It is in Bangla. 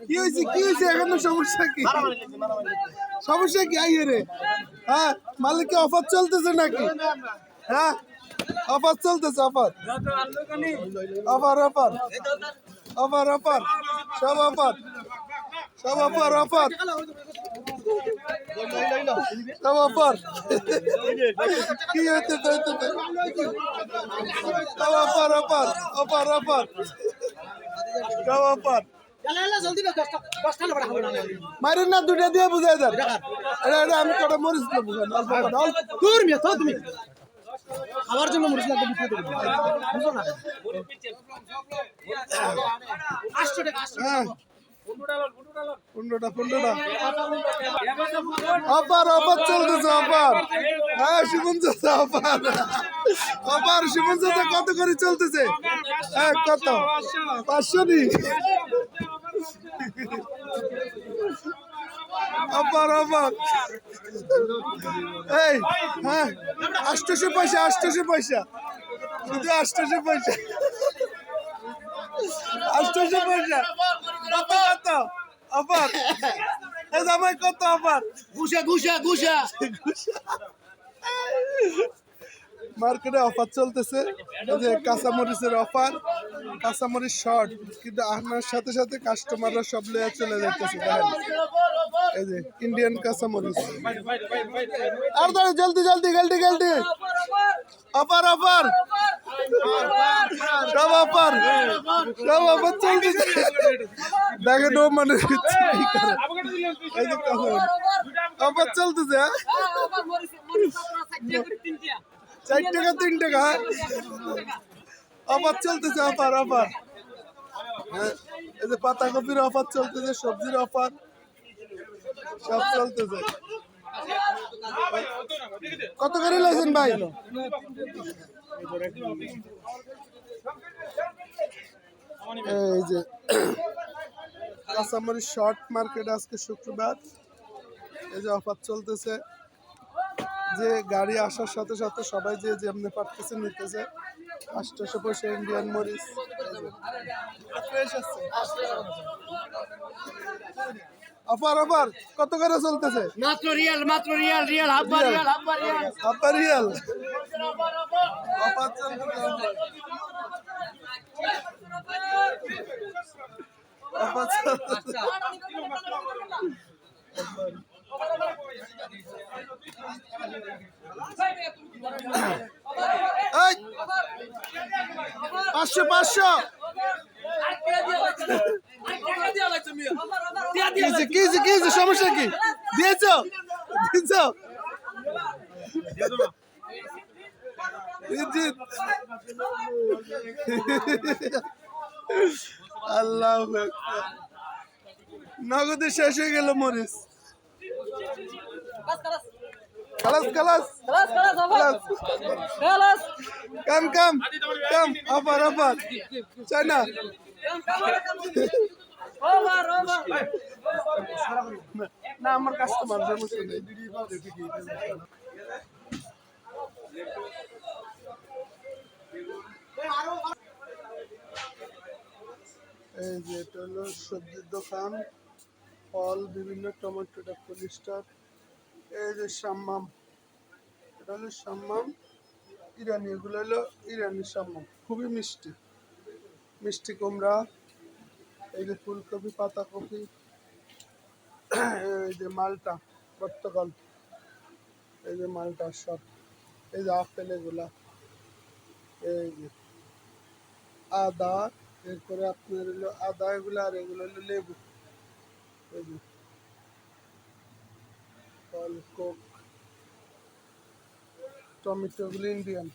কি হয়েছে কি হয়েছে এখন সমস্যা কি সমস্যা কি আইয়ে রে হ্যাঁ মালিক অফার চলতেছে নাকি হ্যাঁ অফার চলতেছে offer offer offer offer offer সব অফার সব অফার অফার সব অফার কি হচ্ছে সব অফার অফার অফার অফার সব অফার মারেন না দুটা দিয়ে বুঝাই দেন এটা আমি কটা মরিস না বুঝান তুমি খাবার জন্য মরিস লাগবে বুঝো না 800 টাকা 15টা অফার অফার চলতেছে অফার হ্যাঁ শিবন চাচা অফার অফার শিবন চাচা কত করে চলতেছে হ্যাঁ কত 500 নি অফার অফার এই হ্যাঁ 800 পয়সা 800 পয়সা শুধু 800 পয়সা 800 পয়সা কত কত অফার এই জামাই কত অফার গুছা গুছা গুছা মার্কেটে অফার চলতেছে এই যে কাঁচামরিচের অফার কাঁচামরিচ শর্ট কিন্তু আনার সাথে সাথে কাস্টমাররা সব লয়ে চলে যাইতেছে দেখেন এই যে ইন্ডিয়ান কাঁচামরিচ আর দাঁড়া জলদি জলদি জলদি জলদি অফার অফার সব অফার সব অফার চলতেছে দেখেন ও মানে এই যে অফার চলতেছে 4 টাকা 3 টাকা অফার চলতেছে অফার অফার এই যে পাতাকপির অফার চলতেছে সবজির অফার সব চলতেছে কত করে লাইছেন ভাই এই যে কাঁচামরিচ শর্ট মার্কেট আজকে শুক্রবার এই যে অফার চলতেছে যে গাড়ি আসার সাথে সাথে সবাই যে যেমনি পারতেছে নিতেছে 800 পয়সা ইন্ডিয়ান মরিচ অফার অফার কত করে চলতেছে মাত্র Real Real half Real offer চলতেছে অফার চলতেছে এই 500 500 কি সমস্যা কি দিয়েছো দিয়েছো আল্লাহ নগদে শেষ হয়ে গেল মরিচ খালাস খালাস কাম কাম কাম অফার অফার চাই না না আমার কাস্টমার সমস্যা নেই এই যে এটা হলো সবজির দোকান ফল বিভিন্ন টমেটোটা পলিস্টার এই যে সাম্মাম এটা হলো সাম্মাম ইরানি এগুলো হলো ইরানি সাম্মাম খুবই মিষ্টি মিষ্টি কুমড়া এই যে ফুলকপি পাতাকপি এই যে মালটা পর্তুগাল এই যে মালটা সব এই যে আপেল এগুলা এই যে আদা এরপরে আপনার হলো আদা এগুলো আর এগুলো হলো লেবু এই যে ফল কোক টমেটো এগুলো ইন্ডিয়ান